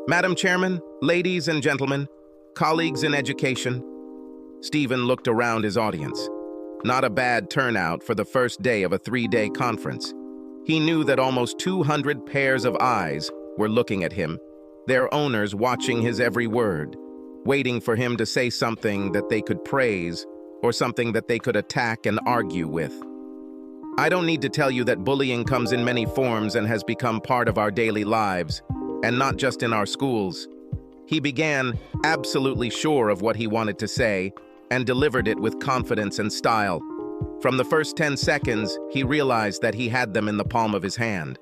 Madam Chairman, ladies and gentlemen, colleagues in education. Stephen looked around his audience. Not a bad turnout for the first day of a 3-day conference. He knew that almost 200 pairs of eyes were looking at him, their owners watching his every word, waiting for him to say something that they could praise or something that they could attack and argue with. I don't need to tell you that bullying comes in many forms and has become part of our daily lives, and not just in our schools. He began absolutely sure of what he wanted to say and delivered it with confidence and style. From the first 10 seconds, he realized that he had them in the palm of his hand.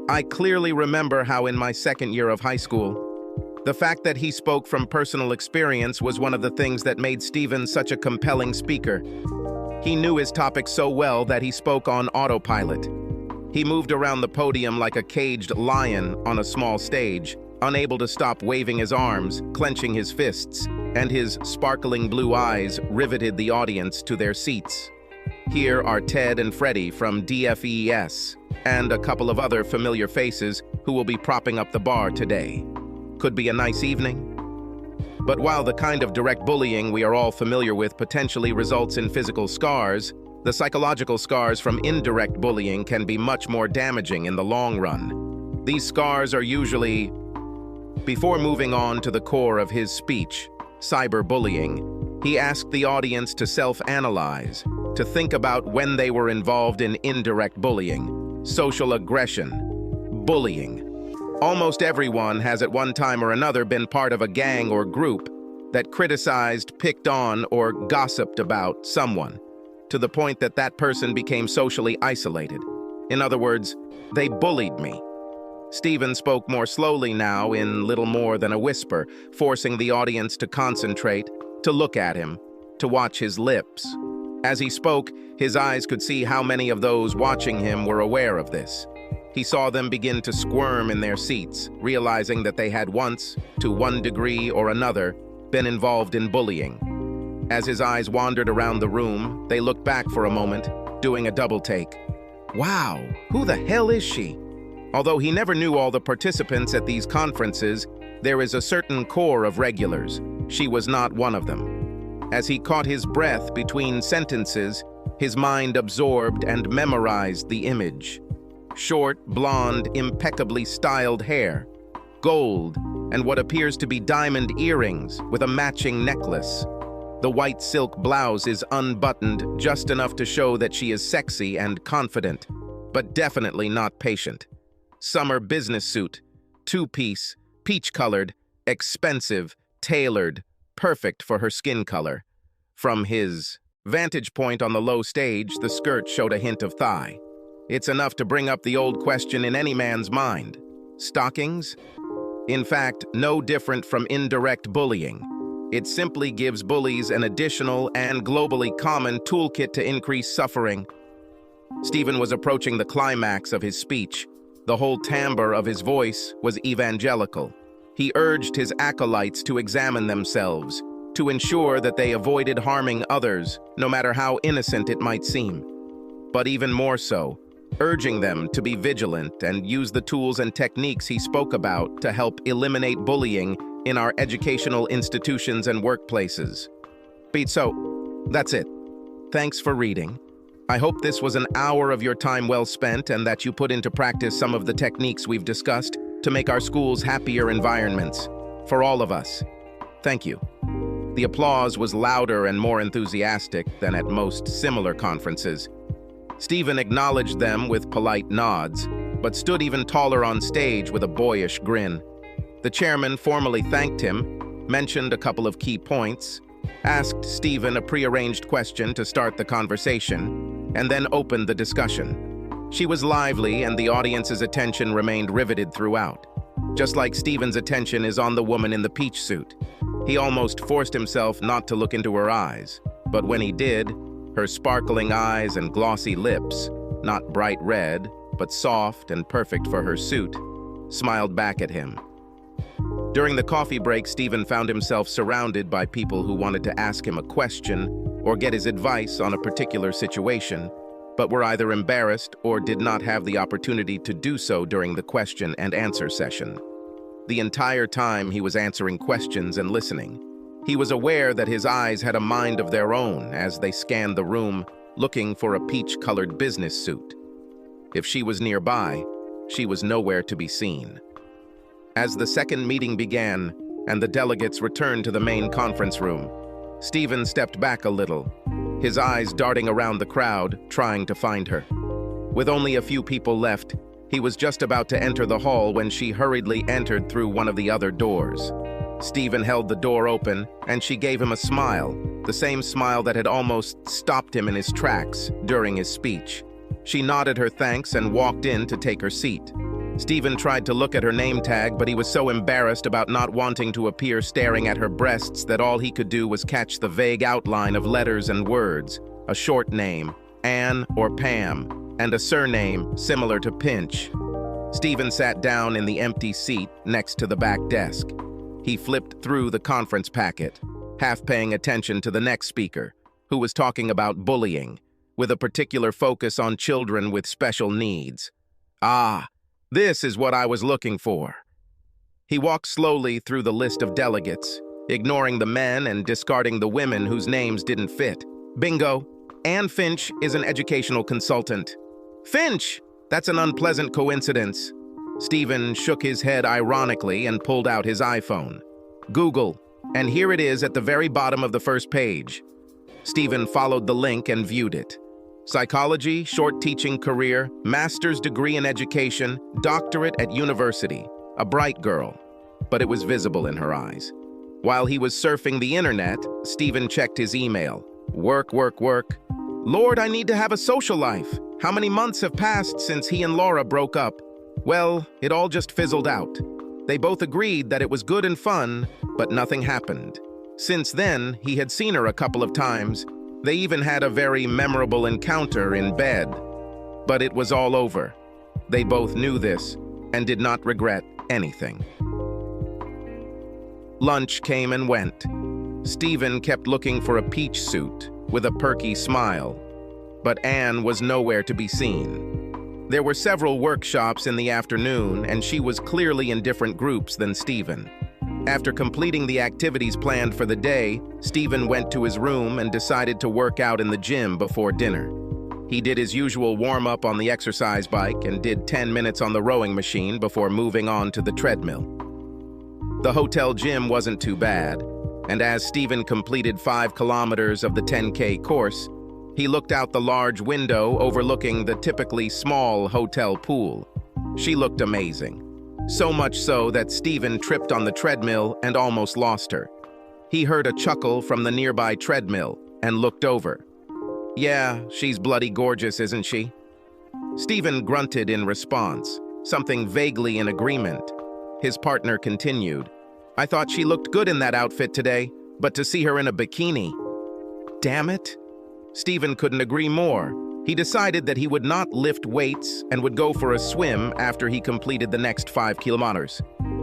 I clearly remember how in my second year of high school, the fact that he spoke from personal experience was one of the things that made Stephen such a compelling speaker. He knew his topic so well that he spoke on autopilot. He moved around the podium like a caged lion on a small stage, unable to stop waving his arms, clenching his fists, and his sparkling blue eyes riveted the audience to their seats. Here are Ted and Freddie from DFES, and a couple of other familiar faces who will be propping up the bar today. Could be a nice evening. But while the kind of direct bullying we are all familiar with potentially results in physical scars, the psychological scars from indirect bullying can be much more damaging in the long run. These scars are usually... Before moving on to the core of his speech, cyberbullying, he asked the audience to self-analyze, to think about when they were involved in indirect bullying, social aggression, bullying. Almost everyone has at one time or another been part of a gang or group that criticized, picked on, or gossiped about someone, to the point that that person became socially isolated. In other words, they bullied me. Stephen spoke more slowly now, in little more than a whisper, forcing the audience to concentrate, to look at him, to watch his lips. As he spoke, his eyes could see how many of those watching him were aware of this. He saw them begin to squirm in their seats, realizing that they had once, to one degree or another, been involved in bullying. As his eyes wandered around the room, they looked back for a moment, doing a double take. Wow, who the hell is she? Although he never knew all the participants at these conferences, there is a certain core of regulars. She was not one of them. As he caught his breath between sentences, his mind absorbed and memorized the image. Short, blonde, impeccably styled hair, gold, and what appears to be diamond earrings with a matching necklace. The white silk blouse is unbuttoned just enough to show that she is sexy and confident, but definitely not patient. Summer business suit, two-piece, peach-colored, expensive, tailored, perfect for her skin color. From his vantage point on the low stage, the skirt showed a hint of thigh. It's enough to bring up the old question in any man's mind. Stockings? In fact, no different from indirect bullying. It simply gives bullies an additional and globally common toolkit to increase suffering. Stephen was approaching the climax of his speech. The whole timbre of his voice was evangelical. He urged his acolytes to examine themselves, to ensure that they avoided harming others, no matter how innocent it might seem. But even more so, urging them to be vigilant and use the tools and techniques he spoke about to help eliminate bullying in our educational institutions and workplaces. So, that's it. Thanks for reading. I hope this was an hour of your time well spent and that you put into practice some of the techniques we've discussed to make our schools happier environments for all of us. Thank you. The applause was louder and more enthusiastic than at most similar conferences. Stephen acknowledged them with polite nods, but stood even taller on stage with a boyish grin. The chairman formally thanked him, mentioned a couple of key points, asked Stephen a prearranged question to start the conversation, and then opened the discussion. She was lively, and the audience's attention remained riveted throughout. Just like Stephen's attention is on the woman in the peach suit. He almost forced himself not to look into her eyes, but when he did, her sparkling eyes and glossy lips, not bright red, but soft and perfect for her suit, smiled back at him. During the coffee break, Stephen found himself surrounded by people who wanted to ask him a question or get his advice on a particular situation, but were either embarrassed or did not have the opportunity to do so during the question and answer session. The entire time he was answering questions and listening. He was aware that his eyes had a mind of their own as they scanned the room, looking for a peach-colored business suit. If she was nearby, she was nowhere to be seen. As the second meeting began and the delegates returned to the main conference room, Stephen stepped back a little, his eyes darting around the crowd, trying to find her. With only a few people left, he was just about to enter the hall when she hurriedly entered through one of the other doors. Stephen held the door open, and she gave him a smile, the same smile that had almost stopped him in his tracks during his speech. She nodded her thanks and walked in to take her seat. Stephen tried to look at her name tag, but he was so embarrassed about not wanting to appear staring at her breasts that all he could do was catch the vague outline of letters and words, a short name, Anne or Pam, and a surname similar to Pinch. Stephen sat down in the empty seat next to the back desk. He flipped through the conference packet, half paying attention to the next speaker, who was talking about bullying, with a particular focus on children with special needs. Ah, this is what I was looking for. He walked slowly through the list of delegates, ignoring the men and discarding the women whose names didn't fit. Bingo! Anne Finch is an educational consultant. Finch! That's an unpleasant coincidence. Stephen shook his head ironically and pulled out his iPhone. Google, and here it is at the very bottom of the first page. Stephen followed the link and viewed it. Psychology, short teaching career, master's degree in education, doctorate at university. A bright girl, but it was visible in her eyes. While he was surfing the internet, Stephen checked his email. Work, work, work. Lord, I need to have a social life. How many months have passed since he and Laura broke up? Well, it all just fizzled out. They both agreed that it was good and fun, but nothing happened. Since then, he had seen her a couple of times. They even had a very memorable encounter in bed. But it was all over. They both knew this and did not regret anything. Lunch came and went. Stephen kept looking for a peach suit with a perky smile, but Anne was nowhere to be seen. There were several workshops in the afternoon, and she was clearly in different groups than Stephen. After completing the activities planned for the day, Stephen went to his room and decided to work out in the gym before dinner. He did his usual warm-up on the exercise bike and did 10 minutes on the rowing machine before moving on to the treadmill. The hotel gym wasn't too bad, and as Stephen completed 5 kilometers of the 10K course, he looked out the large window overlooking the typically small hotel pool. She looked amazing. So much so that Stephen tripped on the treadmill and almost lost her. He heard a chuckle from the nearby treadmill and looked over. Yeah, she's bloody gorgeous, isn't she? Stephen grunted in response, something vaguely in agreement. His partner continued. I thought she looked good in that outfit today, but to see her in a bikini. Damn it. Stephen couldn't agree more. He decided that he would not lift weights and would go for a swim after he completed the next 5 kilometers.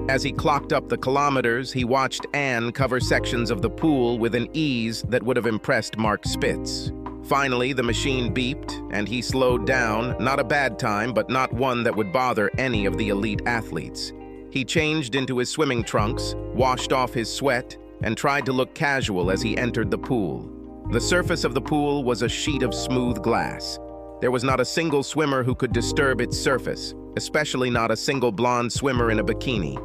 As he clocked up the kilometers, he watched Anne cover sections of the pool with an ease that would have impressed Mark Spitz. Finally, the machine beeped, and he slowed down, not a bad time, but not one that would bother any of the elite athletes. He changed into his swimming trunks, washed off his sweat, and tried to look casual as he entered the pool. The surface of the pool was a sheet of smooth glass. There was not a single swimmer who could disturb its surface, especially not a single blonde swimmer in a bikini.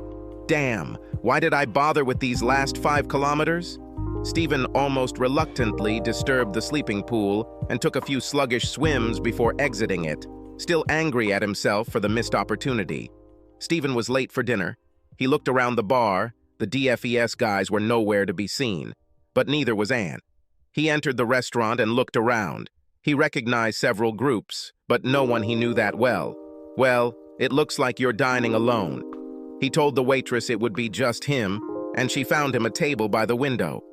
Damn, why did I bother with these last 5 kilometers? Stephen almost reluctantly disturbed the sleeping pool and took a few sluggish swims before exiting it, still angry at himself for the missed opportunity. Stephen was late for dinner. He looked around the bar. The DFES guys were nowhere to be seen, but neither was Anne. He entered the restaurant and looked around. He recognized several groups, but no one he knew that well. Well, it looks like you're dining alone. He told the waitress it would be just him, and she found him a table by the window.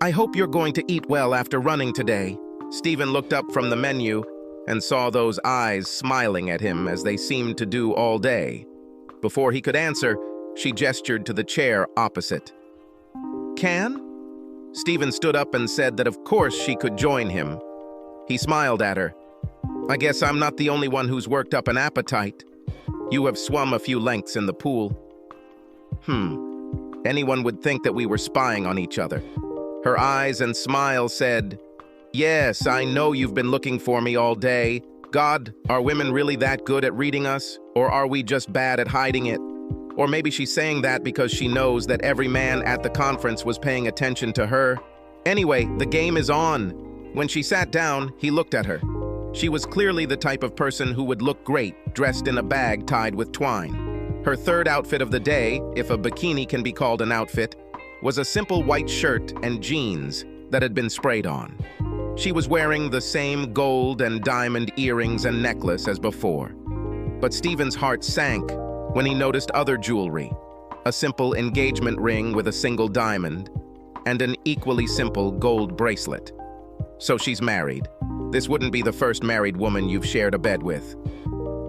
I hope you're going to eat well after running today. Stephen looked up from the menu and saw those eyes smiling at him as they seemed to do all day. Before he could answer, she gestured to the chair opposite. Can? Stephen stood up and said that of course she could join him. He smiled at her. I guess I'm not the only one who's worked up an appetite. You have swum a few lengths in the pool. Anyone would think that we were spying on each other. Her eyes and smile said, "Yes, I know you've been looking for me all day. God, are women really that good at reading us? Or are we just bad at hiding it?" Or maybe she's saying that because she knows that every man at the conference was paying attention to her. Anyway, the game is on. When she sat down, he looked at her. She was clearly the type of person who would look great dressed in a bag tied with twine. Her third outfit of the day, if a bikini can be called an outfit, was a simple white shirt and jeans that had been sprayed on. She was wearing the same gold and diamond earrings and necklace as before. But Stephen's heart sank when he noticed other jewelry, a simple engagement ring with a single diamond, and an equally simple gold bracelet. So she's married. This wouldn't be the first married woman you've shared a bed with.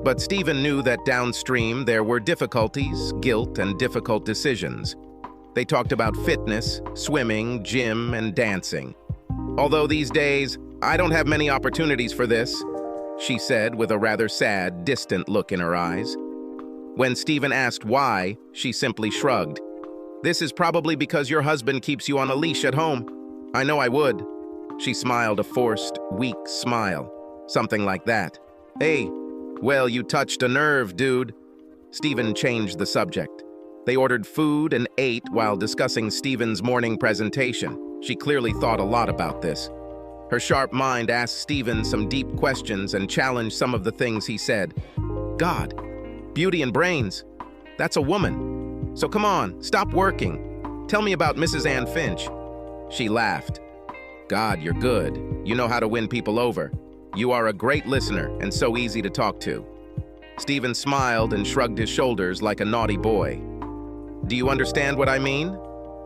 But Stephen knew that downstream there were difficulties, guilt, and difficult decisions. They talked about fitness, swimming, gym, and dancing. "Although these days, I don't have many opportunities for this," she said with a rather sad, distant look in her eyes. When Stephen asked why, she simply shrugged. "This is probably because your husband keeps you on a leash at home. I know I would." She smiled a forced, weak smile. Something like that. "Hey, well, you touched a nerve, dude." Stephen changed the subject. They ordered food and ate while discussing Stephen's morning presentation. She clearly thought a lot about this. Her sharp mind asked Stephen some deep questions and challenged some of the things he said. "God, beauty and brains. That's a woman. So come on, stop working. Tell me about Mrs. Ann Finch." She laughed. "God, you're good. You know how to win people over. You are a great listener and so easy to talk to." Stephen smiled and shrugged his shoulders like a naughty boy. "Do you understand what I mean?"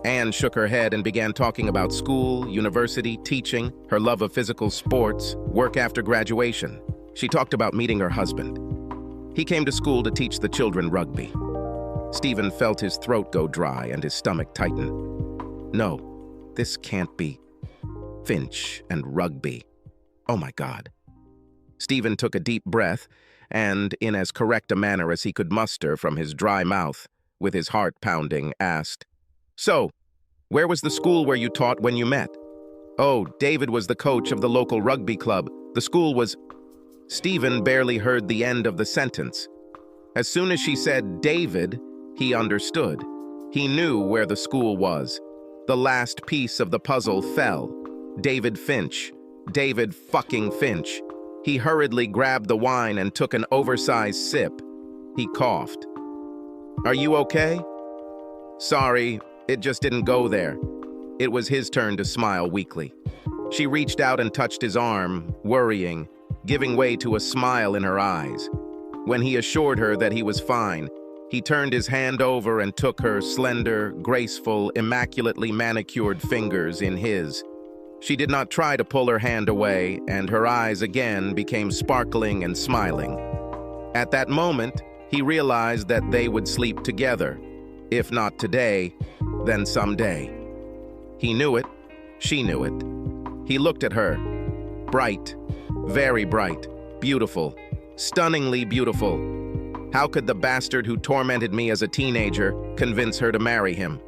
Anne shook her head and began talking about school, university, teaching, her love of physical sports, work after graduation. She talked about meeting her husband. He came to school to teach the children rugby. Stephen felt his throat go dry and his stomach tighten. No, this can't be. Finch and rugby. Oh my God. Stephen took a deep breath and, in as correct a manner as he could muster from his dry mouth, with his heart pounding, asked, "So, where was the school where you taught when you met?" "Oh, David was the coach of the local rugby club. The school was..." Stephen barely heard the end of the sentence. As soon as she said David, he understood. He knew where the school was. The last piece of the puzzle fell. David Finch. David fucking Finch. He hurriedly grabbed the wine and took an oversized sip. He coughed. "Are you okay?" "Sorry, it just didn't go there." It was his turn to smile weakly. She reached out and touched his arm, worrying, giving way to a smile in her eyes. When he assured her that he was fine, he turned his hand over and took her slender, graceful, immaculately manicured fingers in his. She did not try to pull her hand away, and her eyes again became sparkling and smiling. At that moment, he realized that they would sleep together. If not today, then someday. He knew it. She knew it. He looked at her. Bright. Very bright. Beautiful. Stunningly beautiful. How could the bastard who tormented me as a teenager convince her to marry him?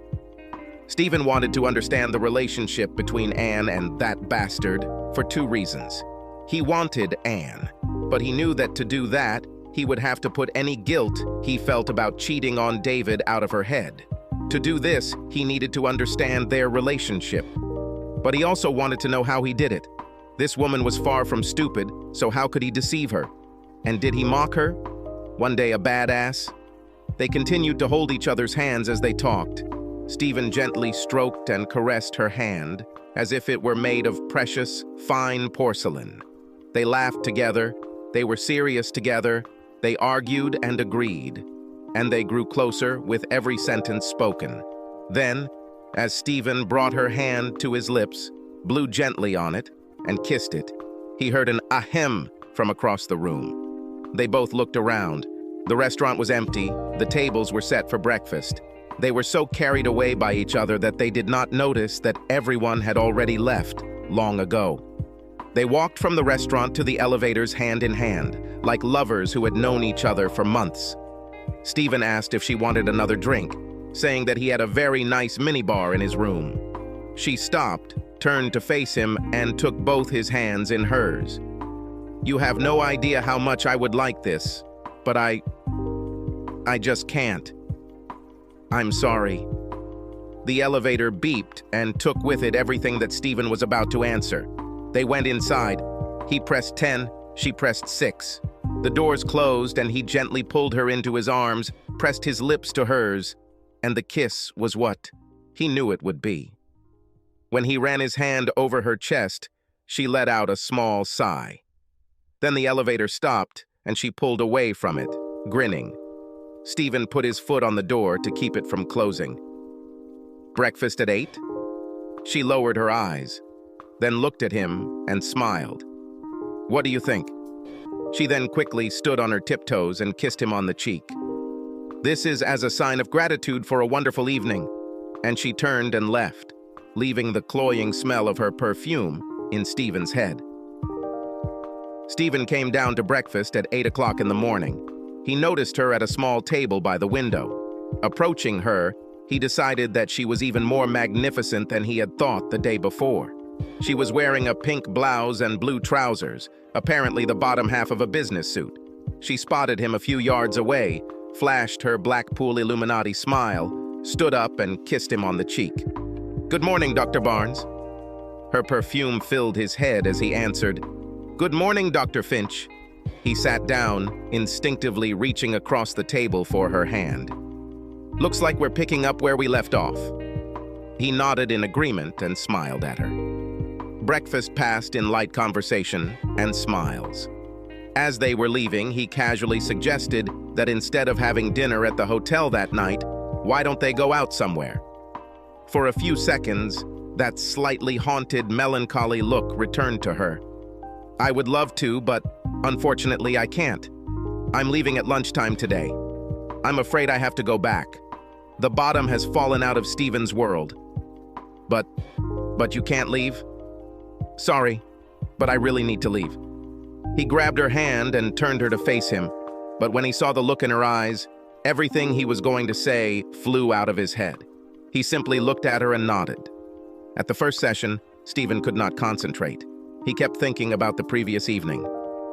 Stephen wanted to understand the relationship between Anne and that bastard for two reasons. He wanted Anne, but he knew that to do that, he would have to put any guilt he felt about cheating on David out of her head. To do this, he needed to understand their relationship. But he also wanted to know how he did it. This woman was far from stupid, so how could he deceive her? And did he mock her? One day a badass? They continued to hold each other's hands as they talked. Stephen gently stroked and caressed her hand, as if it were made of precious, fine porcelain. They laughed together, they were serious together, they argued and agreed, and they grew closer with every sentence spoken. Then, as Stephen brought her hand to his lips, blew gently on it, and kissed it, he heard an ahem from across the room. They both looked around. The restaurant was empty, the tables were set for breakfast. They were so carried away by each other that they did not notice that everyone had already left long ago. They walked from the restaurant to the elevators hand in hand, like lovers who had known each other for months. Stephen asked if she wanted another drink. saying that he had a very nice minibar in his room. She stopped, turned to face him, and took both his hands in hers. "You have no idea how much I would like this, but I just can't. I'm sorry." The elevator beeped and took with it everything that Stephen was about to answer. They went inside. He pressed 10, she pressed 6. The doors closed and he gently pulled her into his arms, pressed his lips to hers, and the kiss was what he knew it would be. When he ran his hand over her chest, she let out a small sigh. Then the elevator stopped and she pulled away from it, grinning. Stephen put his foot on the door to keep it from closing. "Breakfast at 8? She lowered her eyes, then looked at him and smiled. "What do you think?" She then quickly stood on her tiptoes and kissed him on the cheek. "This is as a sign of gratitude for a wonderful evening." And she turned and left, leaving the cloying smell of her perfume in Stephen's head. Stephen came down to breakfast at 8 o'clock in the morning. He noticed her at a small table by the window. Approaching her, he decided that she was even more magnificent than he had thought the day before. She was wearing a pink blouse and blue trousers, apparently the bottom half of a business suit. She spotted him a few yards away, flashed her Blackpool Illuminati smile, stood up and kissed him on the cheek. "Good morning, Dr. Barnes." Her perfume filled his head as he answered, "Good morning, Dr. Finch." He sat down, instinctively reaching across the table for her hand. "Looks like we're picking up where we left off." He nodded in agreement and smiled at her. Breakfast passed in light conversation and smiles. As they were leaving, he casually suggested that instead of having dinner at the hotel that night, why don't they go out somewhere? For a few seconds, that slightly haunted, melancholy look returned to her. "I would love to, but unfortunately I can't. I'm leaving at lunchtime today. I'm afraid I have to go back. The bottom has fallen out of Stephen's world." But you can't leave?" "Sorry, but I really need to leave." He grabbed her hand and turned her to face him, but when he saw the look in her eyes, everything he was going to say flew out of his head. He simply looked at her and nodded. At the first session, Stephen could not concentrate. He kept thinking about the previous evening.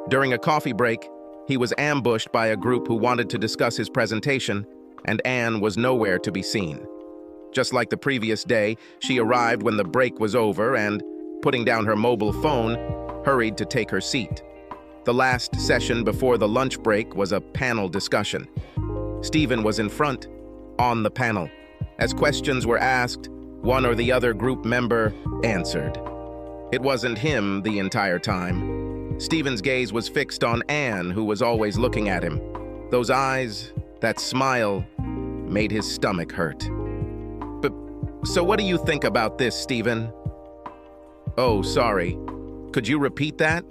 During a coffee break, he was ambushed by a group who wanted to discuss his presentation, and Anne was nowhere to be seen. Just like the previous day, she arrived when the break was over and, putting down her mobile phone, hurried to take her seat. The last session before the lunch break was a panel discussion. Stephen was in front, on the panel. As questions were asked, one or the other group member answered. It wasn't him the entire time. Stephen's gaze was fixed on Anne, who was always looking at him. Those eyes, that smile, made his stomach hurt. So what do you think about this, Stephen?" "Oh, sorry. Could you repeat that?"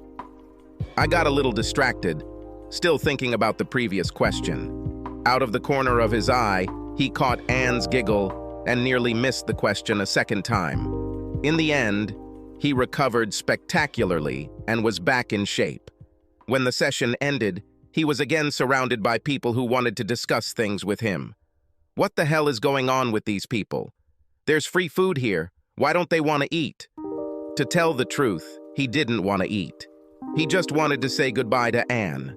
I got a little distracted, still thinking about the previous question. Out of the corner of his eye, he caught Anne's giggle and nearly missed the question a second time. In the end, he recovered spectacularly and was back in shape. When the session ended, he was again surrounded by people who wanted to discuss things with him. What the hell is going on with these people? There's free food here. Why don't they want to eat? To tell the truth, he didn't want to eat. He just wanted to say goodbye to Anne.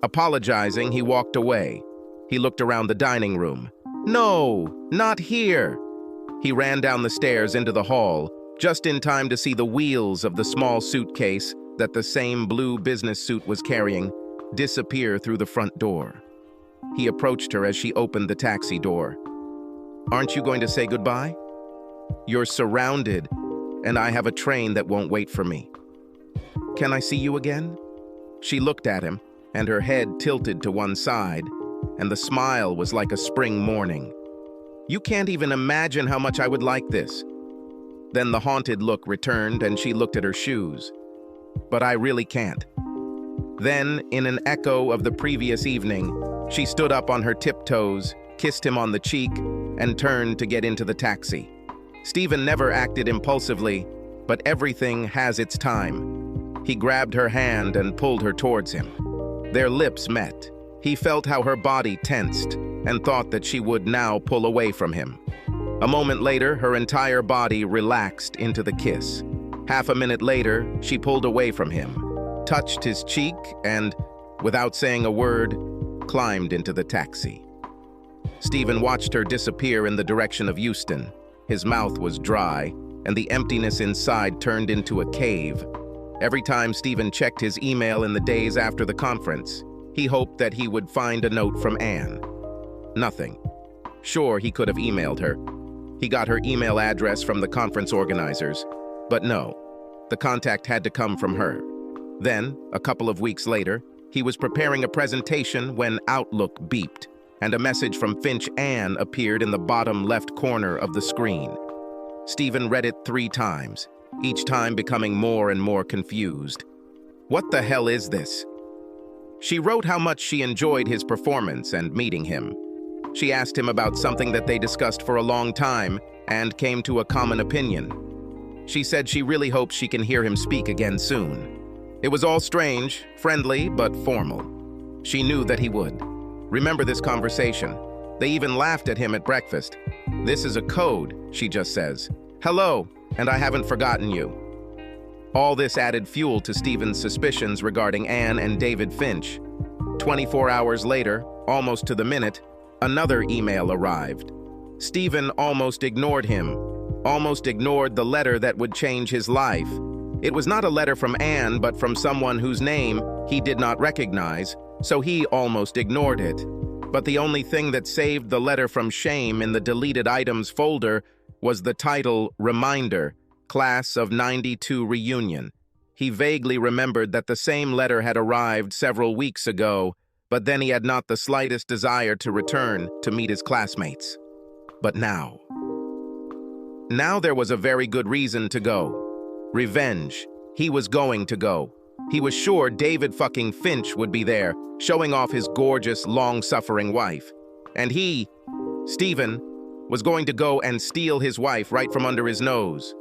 Apologizing, he walked away. He looked around the dining room. No, not here. He ran down the stairs into the hall, just in time to see the wheels of the small suitcase that the same blue business suit was carrying disappear through the front door. He approached her as she opened the taxi door. "Aren't you going to say goodbye? You're surrounded, and I have a train that won't wait for me. Can I see you again?" She looked at him, and her head tilted to one side, and the smile was like a spring morning. "You can't even imagine how much I would like this." Then the haunted look returned, and she looked at her shoes. "But I really can't." Then, in an echo of the previous evening, she stood up on her tiptoes, kissed him on the cheek, and turned to get into the taxi. Stephen never acted impulsively, but everything has its time. He grabbed her hand and pulled her towards him. Their lips met. He felt how her body tensed, and thought that she would now pull away from him. A moment later, her entire body relaxed into the kiss. Half a minute later, she pulled away from him, touched his cheek, and, without saying a word, climbed into the taxi. Stephen watched her disappear in the direction of Houston. His mouth was dry, and the emptiness inside turned into a cave. Every time Stephen checked his email in the days after the conference, he hoped that he would find a note from Anne. Nothing. Sure, he could have emailed her. He got her email address from the conference organizers, but no, the contact had to come from her. Then, a couple of weeks later, he was preparing a presentation when Outlook beeped, and a message from Finch Anne appeared in the bottom left corner of the screen. Stephen read it 3 times, each time becoming more and more confused. What the hell is this? She wrote how much she enjoyed his performance and meeting him. She asked him about something that they discussed for a long time and came to a common opinion. She said she really hopes she can hear him speak again soon. It was all strange, friendly, but formal. She knew that he would. Remember this conversation. They even laughed at him at breakfast. This is a code, she just says. Hello, and I haven't forgotten you. All this added fuel to Stephen's suspicions regarding Anne and David Finch. 24 hours later, almost to the minute, another email arrived. Stephen almost ignored him, almost ignored the letter that would change his life. It was not a letter from Anne, but from someone whose name he did not recognize, so he almost ignored it. But the only thing that saved the letter from shame in the deleted items folder was the title, Reminder, Class of '92 Reunion. He vaguely remembered that the same letter had arrived several weeks ago, but then he had not the slightest desire to return to meet his classmates. But now there was a very good reason to go. Revenge. He was going to go. He was sure David fucking Finch would be there, showing off his gorgeous, long-suffering wife. And he, Stephen, was going to go and steal his wife right from under his nose.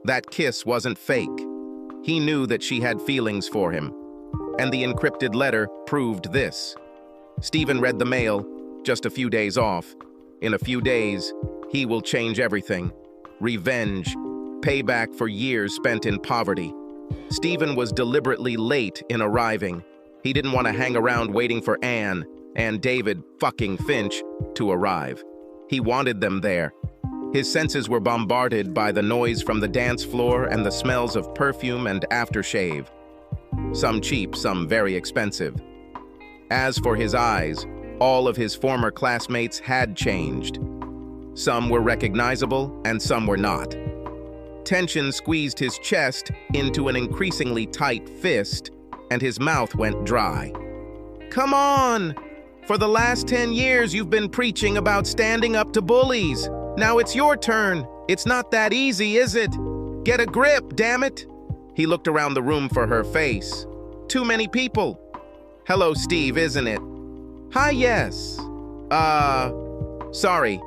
That kiss wasn't fake. He knew that she had feelings for him. And the encrypted letter proved this. Stephen read the mail, just a few days off. In a few days, he will change everything. Revenge. Payback for years spent in poverty. Stephen was deliberately late in arriving. He didn't want to hang around waiting for Anne and David fucking Finch to arrive. He wanted them there. His senses were bombarded by the noise from the dance floor and the smells of perfume and aftershave. Some cheap, some very expensive. As for his eyes, all of his former classmates had changed. Some were recognizable and some were not. Tension squeezed his chest into an increasingly tight fist, and his mouth went dry. Come on! For the last 10 years, you've been preaching about standing up to bullies. Now it's your turn. It's not that easy, is it? Get a grip, damn it! He looked around the room for her face. Too many people. Hello, Steve, isn't it? Hi, yes. Sorry.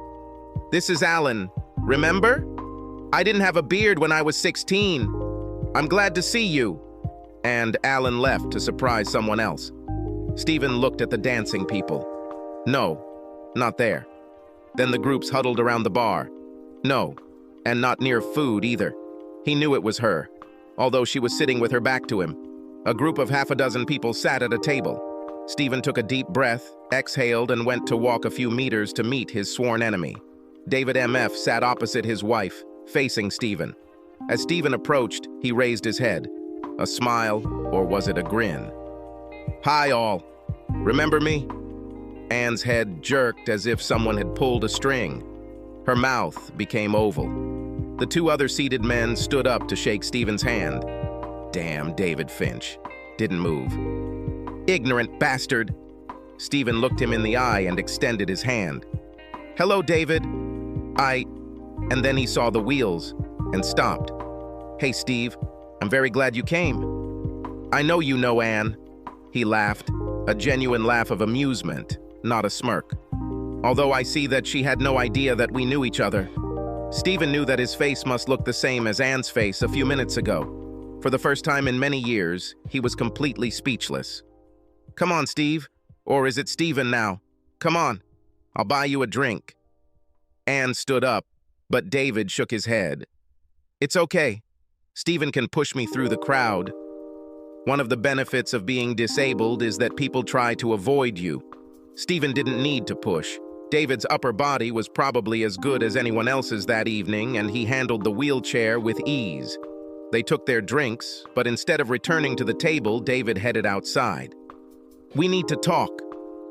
This is Alan. Remember? I didn't have a beard when I was 16. I'm glad to see you. And Alan left to surprise someone else. Stephen looked at the dancing people. No, not there. Then the groups huddled around the bar. No, and not near food either. He knew it was her, although she was sitting with her back to him. A group of half a dozen people sat at a table. Stephen took a deep breath, exhaled, and went to walk a few meters to meet his sworn enemy. David M.F. sat opposite his wife, facing Stephen. As Stephen approached, he raised his head. A smile, or was it a grin? Hi, all. Remember me? Anne's head jerked as if someone had pulled a string. Her mouth became oval. The 2 other seated men stood up to shake Stephen's hand. Damn David Finch. Didn't move. Ignorant bastard. Stephen looked him in the eye and extended his hand. Hello, David. And then he saw the wheels and stopped. Hey, Steve, I'm very glad you came. I know you know Anne. He laughed, a genuine laugh of amusement, not a smirk. Although I see that she had no idea that we knew each other. Stephen knew that his face must look the same as Anne's face a few minutes ago. For the first time in many years, he was completely speechless. Come on, Steve. Or is it Stephen now? Come on. I'll buy you a drink. Anne stood up, but David shook his head. It's okay. Stephen can push me through the crowd. One of the benefits of being disabled is that people try to avoid you. Stephen didn't need to push. David's upper body was probably as good as anyone else's that evening, and he handled the wheelchair with ease. They took their drinks, but instead of returning to the table, David headed outside. We need to talk.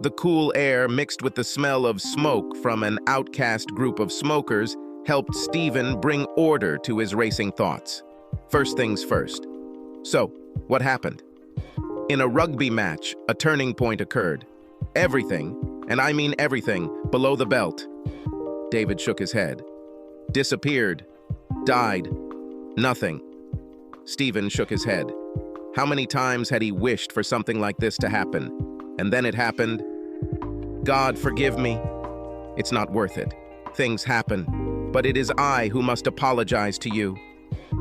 The cool air mixed with the smell of smoke from an outcast group of smokers helped Stephen bring order to his racing thoughts. First things first. So, what happened? In a rugby match, a turning point occurred. Everything, and I mean everything, below the belt. David shook his head. Disappeared. Died. Nothing. Stephen shook his head. How many times had he wished for something like this to happen? And then it happened. God, forgive me. It's not worth it. Things happen. But it is I who must apologize to you.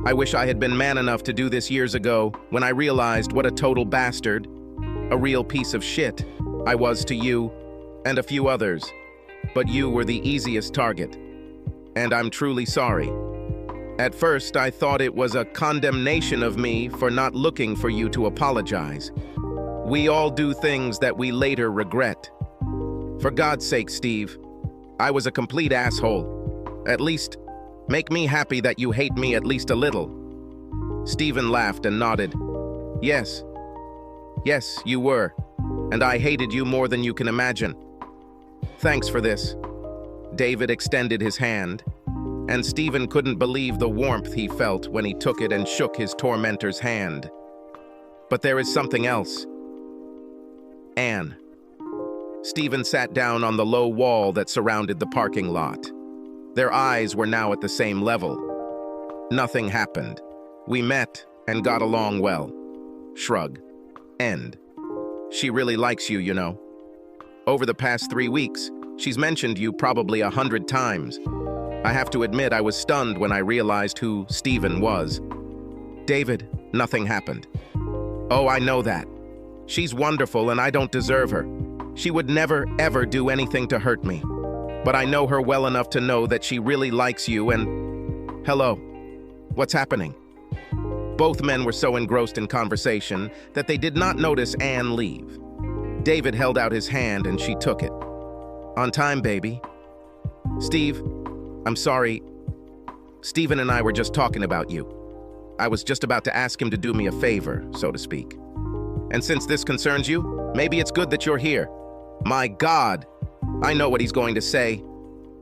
I wish I had been man enough to do this years ago, when I realized what a total bastard, a real piece of shit, I was to you and a few others. But you were the easiest target. And I'm truly sorry. At first, I thought it was a condemnation of me for not looking for you to apologize. We all do things that we later regret. For God's sake, Steve, I was a complete asshole. At least, make me happy that you hate me at least a little. Stephen laughed and nodded. Yes. Yes, you were. And I hated you more than you can imagine. Thanks for this. David extended his hand, and Stephen couldn't believe the warmth he felt when he took it and shook his tormentor's hand. But there is something else. Anne. Stephen sat down on the low wall that surrounded the parking lot. Their eyes were now at the same level. Nothing happened. We met and got along well. Shrug. End. She really likes you, you know. Over the past 3 weeks, she's mentioned you probably 100 times. I have to admit I was stunned when I realized who Stephen was. David, nothing happened. Oh, I know that. She's wonderful and I don't deserve her. She would never, ever do anything to hurt me. But I know her well enough to know that she really likes you and... Hello. What's happening? Both men were so engrossed in conversation that they did not notice Anne leave. David held out his hand and she took it. On time, baby. Steve, I'm sorry. Stephen and I were just talking about you. I was just about to ask him to do me a favor, so to speak. And since this concerns you, maybe it's good that you're here. My God, I know what he's going to say.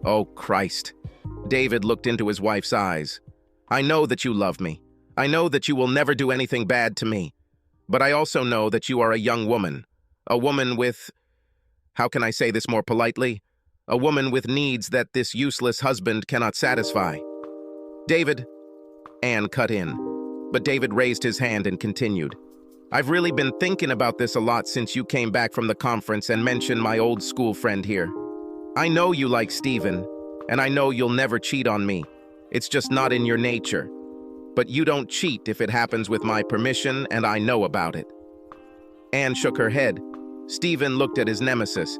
Oh, Christ. David looked into his wife's eyes. I know that you love me. I know that you will never do anything bad to me. But I also know that you are a young woman. A woman with... How can I say this more politely? A woman with needs that this useless husband cannot satisfy. David... Anne cut in. But David raised his hand and continued. I've really been thinking about this a lot since you came back from the conference and mentioned my old school friend here. I know you like Stephen, and I know you'll never cheat on me. It's just not in your nature. But you don't cheat if it happens with my permission, and I know about it. Anne shook her head. Stephen looked at his nemesis.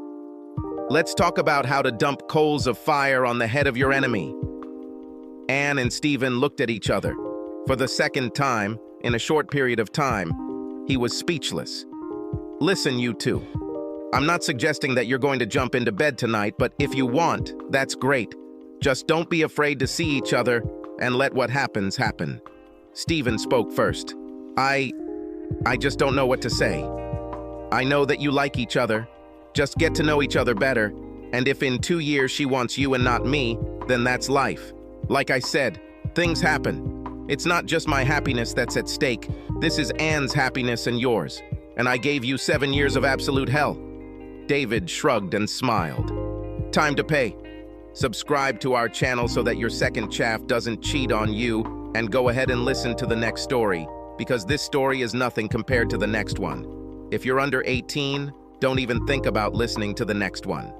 Let's talk about how to dump coals of fire on the head of your enemy. Anne and Stephen looked at each other. For the second time, in a short period of time, he was speechless. Listen, you two. I'm not suggesting that you're going to jump into bed tonight, but if you want, that's great. Just don't be afraid to see each other and let what happens happen. Stephen spoke first. I just don't know what to say. I know that you like each other. Just get to know each other better. And if in 2 years she wants you and not me, then that's life. Like I said, things happen. It's not just my happiness that's at stake. This is Anne's happiness and yours. And I gave you 7 years of absolute hell. David shrugged and smiled. Time to pay. Subscribe to our channel so that your second chaff doesn't cheat on you, and go ahead and listen to the next story, because this story is nothing compared to the next one. If you're under 18, don't even think about listening to the next one.